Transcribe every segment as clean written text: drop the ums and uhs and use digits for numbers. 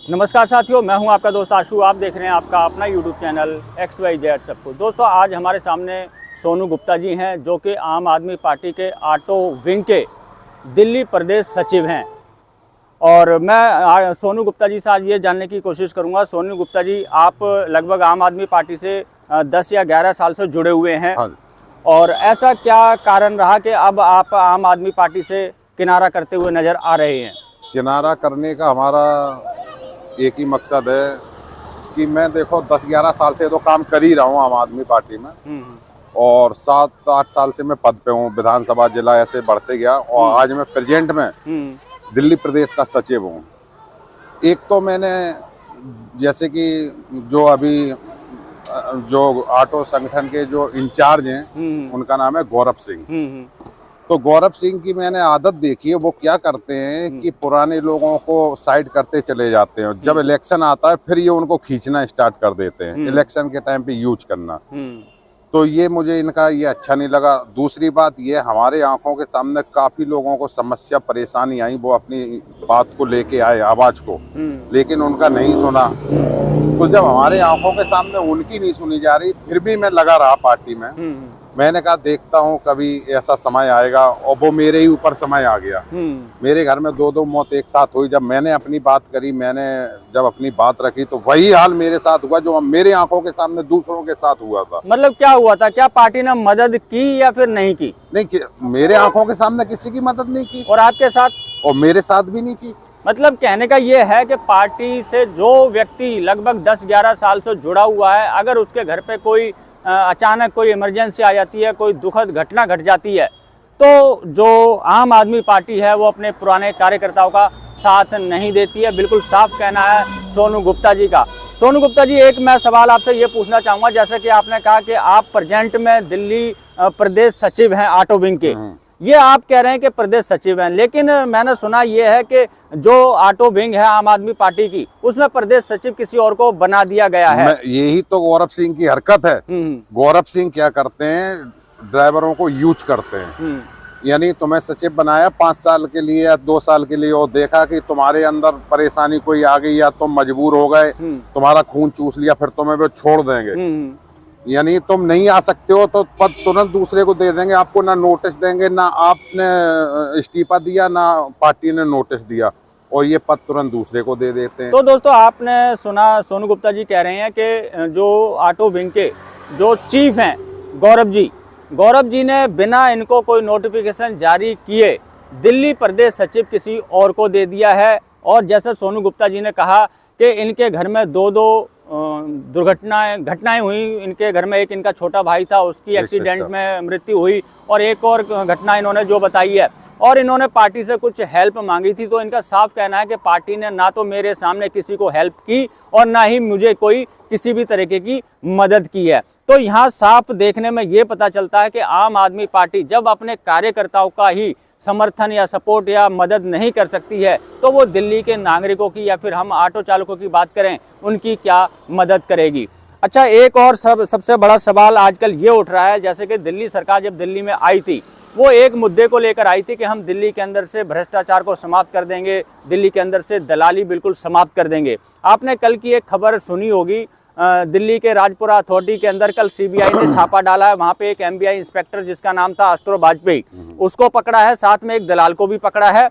नमस्कार साथियों, मैं हूं आपका दोस्त आशु। आप देख रहे हैं आपका अपना यूट्यूब चैनल XYZ सबको। दोस्तों, आज हमारे सामने सोनू गुप्ता जी हैं, जो कि आम आदमी पार्टी के ऑटो विंग के दिल्ली प्रदेश सचिव हैं। और मैं सोनू गुप्ता जी से आज ये जानने की कोशिश करूंगा। सोनू गुप्ता जी, आप लगभग आम आदमी पार्टी से 10 या 11 साल से जुड़े हुए हैं। हाँ। और ऐसा क्या कारण रहा कि अब आप आम आदमी पार्टी से किनारा करते हुए नज़र आ रहे हैं? किनारा करने का हमारा एक ही मकसद है कि मैं देखो 10-11 साल से तो काम कर ही रहा हूँ आम आदमी पार्टी में, और 7-8 साल से मैं पद पे हूँ, विधानसभा जिला ऐसे बढ़ते गया, और आज मैं प्रेजेंट में दिल्ली प्रदेश का सचिव हूँ। एक तो मैंने जैसे कि जो अभी जो ऑटो संगठन के जो इंचार्ज हैं उनका नाम है गौरव सिंह। तो गौरव सिंह की मैंने आदत देखी है, वो क्या करते हैं कि पुराने लोगों को साइड करते चले जाते हैं। जब इलेक्शन आता है फिर ये उनको खींचना स्टार्ट कर देते हैं, इलेक्शन के टाइम पे यूज करना। तो ये मुझे इनका ये अच्छा नहीं लगा। दूसरी बात ये, हमारे आंखों के सामने काफी लोगों को समस्या परेशानी आई, वो अपनी बात को लेके आए, आवाज को, लेकिन उनका नहीं सुना। तो जब हमारे आंखों के सामने उनकी नहीं सुनी जा रही, फिर भी मैं लगा रहा पार्टी में। मैंने कहा देखता हूँ कभी ऐसा समय आएगा, और वो मेरे ही ऊपर समय आ गया। मेरे घर में 2-2 मौत एक साथ हुई। जब मैंने अपनी बात करी, मैंने जब अपनी बात रखी, तो वही हाल मेरे साथ हुआ जो मेरे आंखों के सामने दूसरों के साथ हुआ था। मतलब क्या हुआ था? क्या पार्टी ने मदद की या फिर नहीं की? नहीं, मेरे आंखों के सामने किसी की मदद नहीं की, और आपके साथ? और मेरे साथ भी नहीं की। मतलब कहने का ये है कि पार्टी से जो व्यक्ति लगभग 10-11 साल से जुड़ा हुआ है, अगर उसके घर पे कोई अचानक कोई इमरजेंसी आ जाती है, कोई दुखद घटना घट जाती है, तो जो आम आदमी पार्टी है वो अपने पुराने कार्यकर्ताओं का साथ नहीं देती है। बिल्कुल साफ कहना है सोनू गुप्ता जी का। सोनू गुप्ता जी, एक मैं सवाल आपसे ये पूछना चाहूँगा, जैसे कि आपने कहा कि आप प्रेजेंट में दिल्ली प्रदेश सचिव हैं ऑटो विंग के। ये आप कह रहे हैं कि प्रदेश सचिव हैं, लेकिन मैंने सुना ये है कि जो ऑटो विंग है आम आदमी पार्टी की, उसमें प्रदेश सचिव किसी और को बना दिया गया है। यही तो गौरव सिंह की हरकत है। गौरव सिंह क्या करते हैं, ड्राइवरों को यूज करते हैं। यानी तुम्हें सचिव बनाया 5 साल के लिए या 2 साल के लिए, और देखा कि तुम्हारे अंदर परेशानी कोई आ गई या तुम मजबूर हो गए, तुम्हारा खून चूस लिया, फिर तुम्हें वो छोड़ देंगे। यानी तुम नहीं आ सकते हो तो पद तुरंत दूसरे को दे देंगे, आपको ना नोटिस देंगे, ना आपने इस्तीफा दिया ना पार्टी ने नोटिस दिया, और ये पद तुरंत दूसरे को दे देते हैं। तो दोस्तों, आपने सुना सोनू गुप्ता जी कह रहे हैं कि जो ऑटो विंग के जो चीफ हैं गौरव जी ने बिना इनको कोई नोटिफिकेशन जारी किए दिल्ली प्रदेश सचिव किसी और को दे दिया है। और जैसे सोनू गुप्ता जी ने कहा कि इनके घर में 2 घटनाएं हुई। इनके घर में एक इनका छोटा भाई था, उसकी एक्सीडेंट में मृत्यु हुई, और एक और घटना इन्होंने जो बताई है, और इन्होंने पार्टी से कुछ हेल्प मांगी थी। तो इनका साफ कहना है कि पार्टी ने ना तो मेरे सामने किसी को हेल्प की और ना ही मुझे कोई किसी भी तरीके की मदद की है। तो यहाँ साफ देखने में ये पता चलता है कि आम आदमी पार्टी जब अपने कार्यकर्ताओं का ही समर्थन या सपोर्ट या मदद नहीं कर सकती है, तो वो दिल्ली के नागरिकों की या फिर हम ऑटो चालकों की बात करें, उनकी क्या मदद करेगी। अच्छा, एक और सबसे बड़ा सवाल आजकल ये उठ रहा है, जैसे कि दिल्ली सरकार जब दिल्ली में आई थी, वो एक मुद्दे को लेकर आई थी कि हम दिल्ली के अंदर से भ्रष्टाचार को समाप्त कर देंगे, दिल्ली के अंदर से दलाली बिल्कुल समाप्त कर देंगे। आपने कल की एक खबर सुनी होगी, दिल्ली के राजपुरा अथॉरिटी के अंदर कल सीबीआई ने छापा डाला है। वहां पे एक एमबीआई इंस्पेक्टर जिसका नाम था अस्त्रो वाजपेयी, उसको पकड़ा है, साथ में एक दलाल को भी पकड़ा है।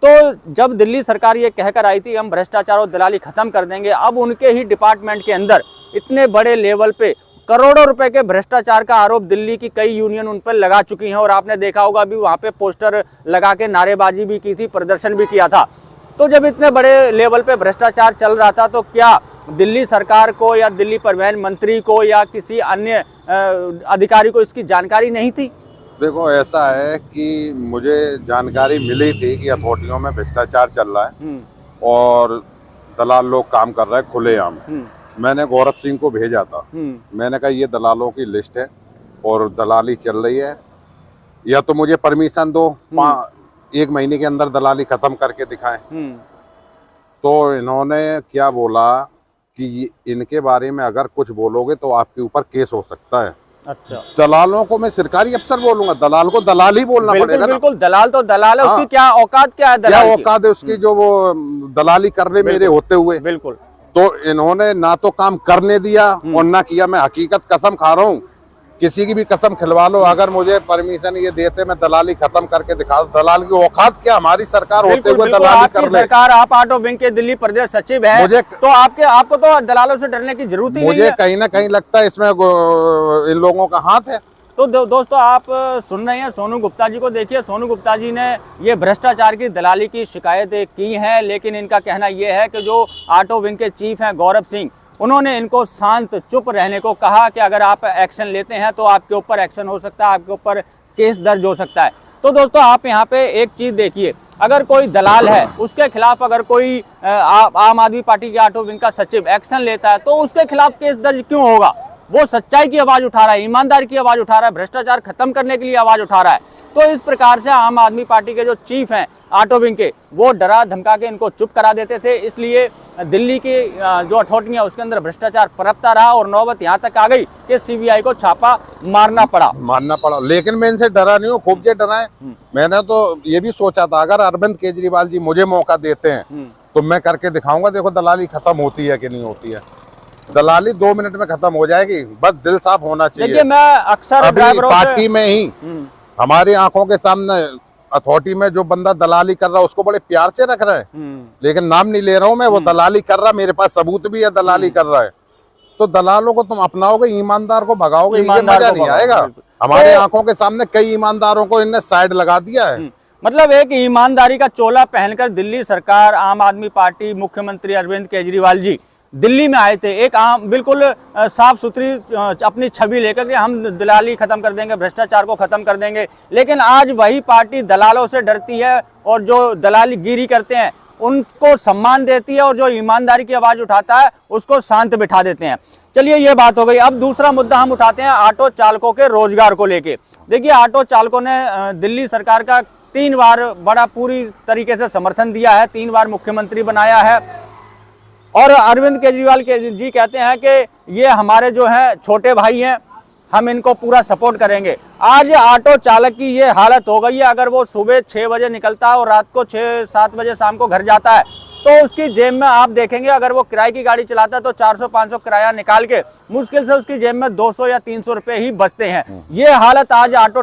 तो जब दिल्ली सरकार ये कहकर आई थी हम भ्रष्टाचार और दलाली खत्म कर देंगे, अब उनके ही डिपार्टमेंट के अंदर इतने बड़े लेवल पे करोड़ों रुपए के भ्रष्टाचार का आरोप दिल्ली की कई यूनियन उन पर लगा चुकी हैं। और आपने देखा होगा अभी वहां पे पोस्टर लगा के नारेबाजी भी की थी, प्रदर्शन भी किया था। तो जब इतने बड़े लेवल पे भ्रष्टाचार चल रहा था, तो क्या दिल्ली सरकार को या दिल्ली परिवहन मंत्री को या किसी अन्य अधिकारी को इसकी जानकारी नहीं थी? देखो, ऐसा है कि मुझे जानकारी मिली थी कि अथॉरिटियों में भ्रष्टाचार चल रहा है और दलाल लोग काम कर रहे हैं खुलेआम। मैंने गौरव सिंह को भेजा था, मैंने कहा ये दलालों की लिस्ट है और दलाली चल रही है, या तो मुझे परमिशन दो, 1 महीने के अंदर दलाली खत्म करके दिखाएं। तो इन्होंने क्या बोला कि इनके बारे में अगर कुछ बोलोगे तो आपके ऊपर केस हो सकता है। अच्छा, दलालों को मैं सरकारी अफसर बोलूंगा, दलाल को दलाल ही बोलना बिल्कुल पड़ेगा ना। बिल्कुल, दलाल तो दलाल है, उसकी हाँ। क्या औकात क्या है क्या दलाल की? औकात है उसकी जो वो दलाली कर रहे मेरे होते हुए। बिल्कुल। तो इन्होंने ना तो काम करने दिया और ना किया। मैं हकीकत कसम खा रहा हूँ, किसी की भी कसम खिलवा लो, अगर मुझे परमिशन ये देते मैं दलाली खत्म करके दिखा दूं। दलाल की औकात क्या, हमारी सरकार होते बिल्कुल हुए बिल्कुल, दलाली आपकी कर ले। सरकार, आप ऑटो विंग के दिल्ली प्रदेश सचिव है, मुझे तो आपको तो दलालों से डरने की जरूरत ही नहीं मुझे है। कहीं ना कहीं लगता है इसमें इन लोगों का हाथ है। तो दोस्तों, आप सुन रहे हैं सोनू गुप्ता जी को। देखिए, सोनू गुप्ता जी ने ये भ्रष्टाचार की दलाली की शिकायतें की हैं, लेकिन इनका कहना यह है कि जो ऑटो विंग के चीफ हैं गौरव सिंह, उन्होंने इनको शांत चुप रहने को कहा कि अगर आप एक्शन लेते हैं तो आपके ऊपर एक्शन हो सकता है, आपके ऊपर केस दर्ज हो सकता है। तो दोस्तों, आप यहाँ पे एक चीज़ देखिए, अगर कोई दलाल है उसके खिलाफ अगर कोई आम आदमी पार्टी के ऑटो विंग का सचिव एक्शन लेता है तो उसके खिलाफ केस दर्ज क्यों होगा? वो सच्चाई की आवाज उठा रहा है, ईमानदारी की आवाज उठा रहा है, भ्रष्टाचार खत्म करने के लिए आवाज उठा रहा है। तो इस प्रकार से आम आदमी पार्टी के जो चीफ हैं ऑटो विंग के, वो डरा धमका के इनको चुप करा देते थे। इसलिए दिल्ली की जो अथॉरिटियां उसके अंदर भ्रष्टाचार पनपता रहा और नौबत यहाँ तक आ गई कि सीबीआई को छापा मारना पड़ा। लेकिन मैं इनसे डरा नहीं हूँ, खूब जे डरा है। मैंने तो ये भी सोचा था अगर अरविंद केजरीवाल जी मुझे मौका देते हैं तो मैं करके दिखाऊंगा। देखो दलाली खत्म होती है कि नहीं होती है। दलाली 2 मिनट में खत्म हो जाएगी, बस दिल साफ होना चाहिए। देखिए, मैं अक्सर ड्राइवरों से पार्टी में ही हमारी आंखों के सामने अथॉरिटी में जो बंदा दलाली कर रहा है उसको बड़े प्यार से रख रहे हैं, लेकिन नाम नहीं ले रहा हूं मैं, वो दलाली कर रहा, मेरे पास सबूत भी है दलाली कर रहा है। तो दलालों को तुम अपनाओगे, ईमानदार को भगाओगे, ये मजा नहीं आएगा। हमारे आंखों के सामने कई ईमानदारों को इनने साइड लगा दिया है। मतलब एक ईमानदारी का चोला पहनकर दिल्ली सरकार, आम आदमी पार्टी, मुख्यमंत्री अरविंद केजरीवाल जी दिल्ली में आए थे, एक आम बिल्कुल साफ सुथरी अपनी छवि लेकर के हम दलाली खत्म कर देंगे, भ्रष्टाचार को खत्म कर देंगे। लेकिन आज वही पार्टी दलालों से डरती है और जो दलाली गिरी करते हैं उनको सम्मान देती है और जो ईमानदारी की आवाज उठाता है उसको शांत बिठा देते हैं। चलिए, ये बात हो गई। अब दूसरा मुद्दा हम उठाते हैं ऑटो चालकों के रोजगार को लेके। देखिए, ऑटो चालकों ने दिल्ली सरकार का 3 बार बड़ा पूरी तरीके से समर्थन दिया है, 3 बार मुख्यमंत्री बनाया है और अरविंद केजरीवाल जी कहते हैं कि ये हमारे जो हैं छोटे भाई हैं, हम इनको पूरा सपोर्ट करेंगे। आज ऑटो चालक की ये हालत हो गई है, अगर वो सुबह 6 बजे निकलता है और रात को 6-7 बजे शाम को घर जाता है तो उसकी जेब में आप देखेंगे, अगर वो किराए की गाड़ी चलाता है तो 400-500 किराया निकाल के मुश्किल से उसकी जेब में 200 या 300 रुपये ही बचते हैं। ये हालत आज ऑटो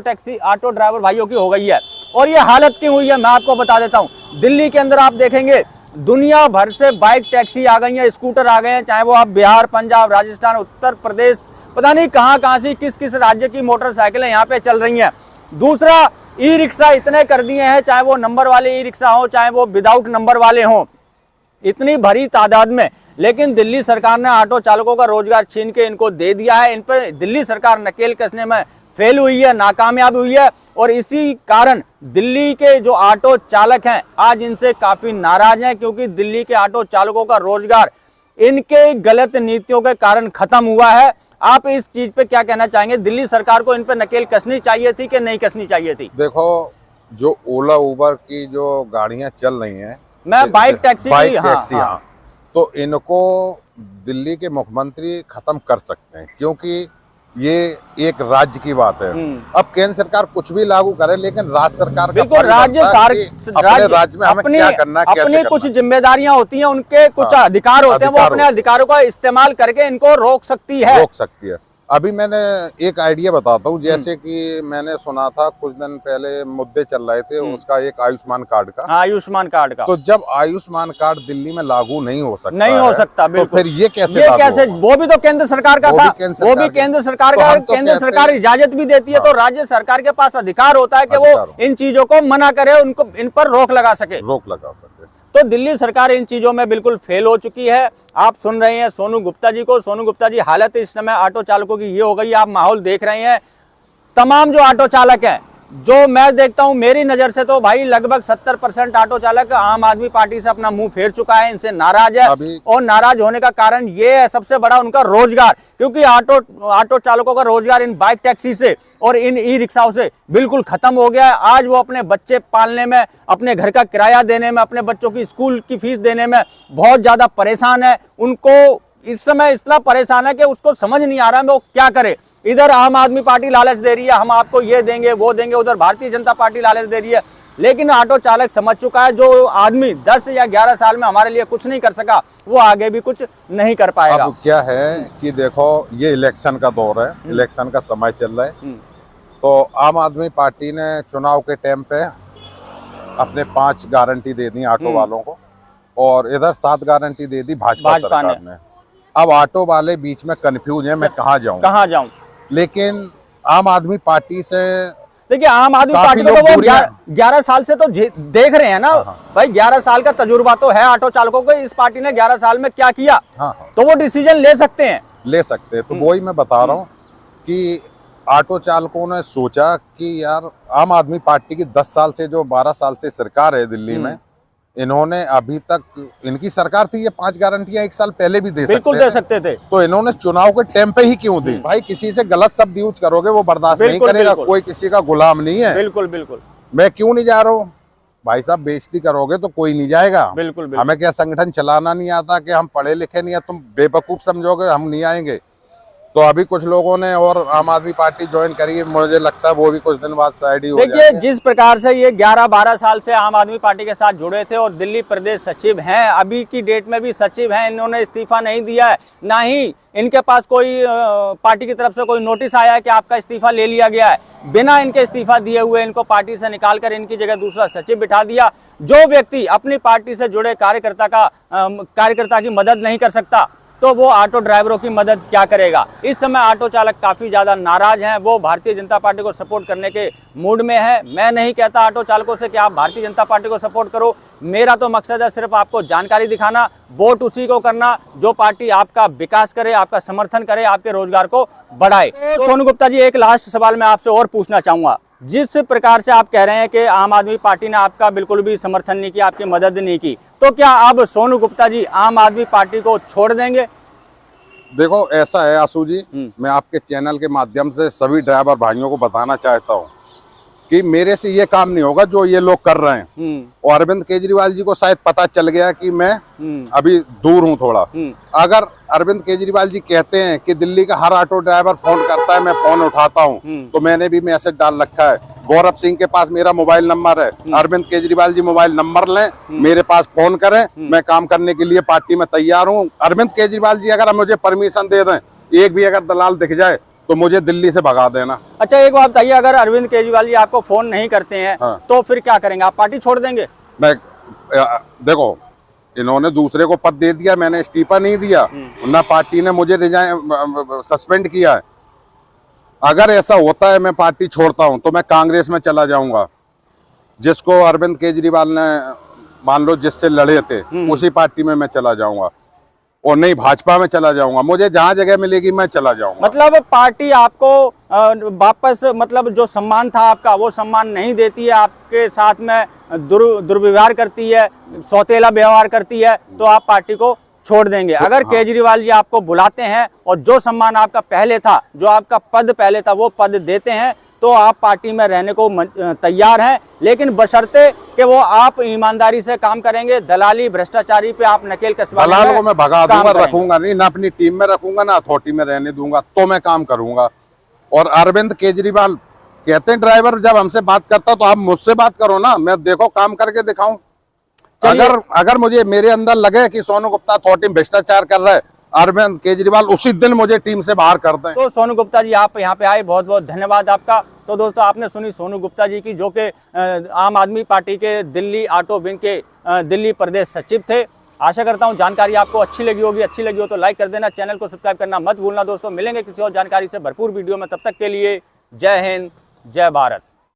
ड्राइवर भाइयों की हो गई है। और ये हालत क्यों हुई है मैं आपको बता देता हूँ। दिल्ली के अंदर आप देखेंगे दुनिया भर से बाइक टैक्सी आ गई हैं, स्कूटर आ गए हैं, चाहे वो आप बिहार, पंजाब, राजस्थान, उत्तर प्रदेश, पता नहीं कहाँ से किस राज्य की मोटरसाइकिलें यहाँ पे चल रही हैं। दूसरा, ई रिक्शा इतने कर दिए हैं, चाहे वो नंबर वाले ई रिक्शा हो चाहे वो विदाउट नंबर वाले हों, इतनी भरी तादाद में। लेकिन दिल्ली सरकार ने ऑटो चालकों का रोजगार छीन के इनको दे दिया है। इन पर दिल्ली सरकार नकेल कसने में फेल हुई है, नाकामयाब हुई है और इसी कारण दिल्ली के जो ऑटो चालक हैं आज इनसे काफी नाराज हैं, क्योंकि दिल्ली के ऑटो चालकों का रोजगार इनके गलत नीतियों के कारण खत्म हुआ है। आप इस चीज पे क्या कहना चाहेंगे? दिल्ली सरकार को इन पे नकेल कसनी चाहिए थी कि नहीं कसनी चाहिए थी? देखो, जो ओला उबर की जो गाड़ियां चल रही हैं, मैं बाइक टैक्सी, हाँ, तो इनको दिल्ली के मुख्यमंत्री खत्म कर सकते हैं, क्योंकि ये एक राज्य की बात है। अब केंद्र सरकार कुछ भी लागू करे, लेकिन राज्य सरकार का राज्य में हमें क्या करना है, अपनी कुछ जिम्मेदारियां होती हैं, उनके कुछ अधिकार होते हैं, वो अपने अधिकारों का इस्तेमाल करके इनको रोक सकती है। अभी मैंने एक आइडिया बताता हूँ। जैसे कि मैंने सुना था कुछ दिन पहले मुद्दे चल रहे थे उसका, एक आयुष्मान कार्ड का। आयुष्मान कार्ड का, तो जब आयुष्मान कार्ड दिल्ली में लागू नहीं हो सकता, तो फिर ये कैसे? वो भी तो केंद्र सरकार का था, वो भी केंद्र सरकार का, केंद्र सरकार इजाजत भी देती है, तो राज्य सरकार के पास अधिकार होता है कि वो इन चीजों को मना करे, उनको इन पर रोक लगा सके। तो दिल्ली सरकार इन चीजों में बिल्कुल फेल हो चुकी है। आप सुन रहे हैं सोनू गुप्ता जी को। सोनू गुप्ता जी, हालत इस समय ऑटो चालकों की ये हो गई, आप माहौल देख रहे हैं। तमाम जो ऑटो चालक हैं, जो मैं देखता हूं मेरी नजर से, तो भाई लगभग 70% ऑटो चालक आम आदमी पार्टी से अपना मुंह फेर चुका है, इनसे नाराज है। और नाराज होने का कारण ये है सबसे बड़ा उनका रोजगार, क्योंकि ऑटो चालकों का रोजगार इन बाइक टैक्सी से और इन ई रिक्शाओं से बिल्कुल खत्म हो गया है। आज वो अपने बच्चे पालने में, अपने घर का किराया देने में, अपने बच्चों की स्कूल की फीस देने में बहुत ज्यादा परेशान है। उनको इस समय इतना परेशान है कि उसको समझ नहीं आ रहा है वो क्या करे। इधर आम आदमी पार्टी लालच दे रही है, हम आपको ये देंगे वो देंगे, उधर भारतीय जनता पार्टी लालच दे रही है। लेकिन ऑटो चालक समझ चुका है, जो आदमी 10 या 11 साल में हमारे लिए कुछ नहीं कर सका, वो आगे भी कुछ नहीं कर पाएगा। अब क्या है कि देखो, ये इलेक्शन का दौर है, इलेक्शन का समय चल रहा है, तो आम आदमी पार्टी ने चुनाव के टाइम पे अपने 5 गारंटी दे दी ऑटो वालों को, और इधर 7 गारंटी दे दी भाजपा सरकार ने। अब ऑटो वाले बीच में कंफ्यूज है, मैं कहाँ जाऊं। लेकिन आम आदमी पार्टी से देखिए, आम आदमी पार्टी को तो वो 11 साल से तो देख रहे हैं ना भाई, 11 साल का तजुर्बा तो है ऑटो चालकों को, इस पार्टी ने 11 साल में क्या किया, तो वो डिसीजन ले सकते हैं। तो वही मैं बता रहा हूँ कि ऑटो चालकों ने सोचा कि यार आम आदमी पार्टी की 10 साल से जो 12 साल से सरकार है दिल्ली में, इन्होंने अभी तक, इनकी सरकार थी, ये 5 गारंटियां 1 साल पहले भी दे सकते थे, तो इन्होंने चुनाव के टाइम पे ही क्यों दी? भाई किसी से गलत शब्द यूज करोगे वो बर्दाश्त नहीं करेगा, कोई किसी का गुलाम नहीं है। बिल्कुल। मैं क्यों नहीं जा रहा हूँ भाई साहब, बेइज्जती करोगे तो कोई नहीं जाएगा। बिल्कुल। हमें क्या संगठन चलाना नहीं आता कि हम पढ़े लिखे नहीं है, तुम बेवकूफ समझोगे हम नहीं आएंगे? तो अभी कुछ लोगों ने और आम आदमी पार्टी ज्वाइन करी है, मुझे लगता है वो भी कुछ दिन बाद साइड ही हो जाएंगे। देखिए, जिस प्रकार से ये 11-12 साल से आम आदमी पार्टी के साथ जुड़े थे और दिल्ली प्रदेश सचिव हैं, अभी की डेट में भी सचिव हैं, इन्होंने इस्तीफा नहीं दिया है, ना ही इनके पास कोई पार्टी की तरफ से कोई नोटिस आया है कि आपका इस्तीफा ले लिया गया है। बिना इनके इस्तीफा दिए हुए इनको पार्टी से निकालकर इनकी जगह दूसरा सचिव बिठा दिया। जो व्यक्ति अपनी पार्टी से जुड़े कार्यकर्ता की मदद नहीं कर सकता, तो वो ऑटो ड्राइवरों की मदद क्या करेगा। इस समय ऑटो चालक काफ़ी ज़्यादा नाराज हैं, वो भारतीय जनता पार्टी को सपोर्ट करने के मूड में है। मैं नहीं कहता ऑटो चालकों से कि आप भारतीय जनता पार्टी को सपोर्ट करो, मेरा तो मकसद है सिर्फ आपको जानकारी दिखाना, वोट उसी को करना जो पार्टी आपका विकास करे, आपका समर्थन करे, आपके रोजगार को बढ़ाए। तो सोनू गुप्ता जी, एक लास्ट सवाल मैं आपसे और पूछना चाहूँगा। जिस प्रकार से आप कह रहे हैं कि आम आदमी पार्टी ने आपका बिल्कुल भी समर्थन नहीं किया, आपकी मदद नहीं की, तो क्या अब सोनू गुप्ता जी आम आदमी पार्टी को छोड़ देंगे? देखो, ऐसा है आशु जी, मैं आपके चैनल के माध्यम से सभी ड्राइवर भाइयों को बताना चाहता हूँ कि मेरे से ये काम नहीं होगा जो ये लोग कर रहे हैं। और अरविंद केजरीवाल जी को शायद पता चल गया कि मैं अभी दूर हूँ थोड़ा। अगर अरविंद केजरीवाल जी कहते हैं कि दिल्ली का हर ऑटो ड्राइवर फोन करता है, मैं फोन उठाता हूँ, तो मैंने भी मैसेज डाल रखा है। गौरव सिंह के पास मेरा मोबाइल नंबर है, अरविंद केजरीवाल जी मोबाइल नंबर लें, मेरे पास फोन करें, मैं काम करने के लिए पार्टी में तैयार हूँ। अरविंद केजरीवाल जी अगर मुझे परमिशन दे दें, एक भी अगर दलाल दिख जाए तो मुझे दिल्ली से भगा देना। अच्छा, एक बात बताइए, अगर अरविंद केजरीवाल जी आपको फोन नहीं करते हैं, तो फिर क्या करेंगे? आप पार्टी छोड़ देंगे? मैं देखो, इन्होंने दूसरे को पद दे दिया, मैंने इस्तीफा नहीं दिया, ना पार्टी ने मुझे सस्पेंड किया है। अगर ऐसा होता है मैं पार्टी छोड़ता हूं तो मैं कांग्रेस में चला जाऊंगा, जिसको अरविंद केजरीवाल ने मान लो जिससे लड़े थे, उसी पार्टी में मैं चला जाऊंगा, और नहीं भाजपा में चला जाऊंगा। मुझे जहां जगह मिलेगी मैं चला जाऊंगा। मतलब पार्टी आपको वापस, मतलब जो सम्मान था आपका, वो सम्मान नहीं देती है, आपके साथ में दुर्व्यवहार करती है, सौतेला व्यवहार करती है, तो आप पार्टी को छोड़ देंगे। अगर केजरीवाल जी आपको बुलाते हैं और जो सम्मान आपका पहले था, जो आपका पद पहले था, वो पद देते हैं, तो आप पार्टी में रहने को तैयार हैं, लेकिन बशर्ते कि वो आप ईमानदारी से काम करेंगे, दलाली भ्रष्टाचारी पे आप नकेल कसवा देंगे। दलाल को मैं भगा दूंगा, रखूंगा नहीं, ना अपनी टीम में रखूंगा, ना अथॉरिटी में रहने दूंगा, तो मैं काम करूंगा। और अरविंद केजरीवाल कहते हैं ड्राइवर जब हमसे बात करता तो आप मुझसे बात करो ना, मैं देखो काम करके दिखाऊं। अगर मुझे मेरे अंदर लगे कि सोनू गुप्ता अथॉरिटी में भ्रष्टाचार कर रहा है, अरविंद केजरीवाल उसी दिन मुझे टीम से बाहर कर दें। तो सोनू गुप्ता जी, आप यहाँ पे आए, बहुत बहुत धन्यवाद आपका। तो दोस्तों, आपने सुनी सोनू गुप्ता जी की, जो कि आम आदमी पार्टी के दिल्ली ऑटो विंग के दिल्ली प्रदेश सचिव थे। आशा करता हूँ जानकारी आपको अच्छी लगी होगी। अच्छी लगी हो तो लाइक कर देना, चैनल को सब्सक्राइब करना मत भूलना। दोस्तों, मिलेंगे किसी और जानकारी से भरपूर वीडियो में, तब तक के लिए जय हिंद, जय भारत।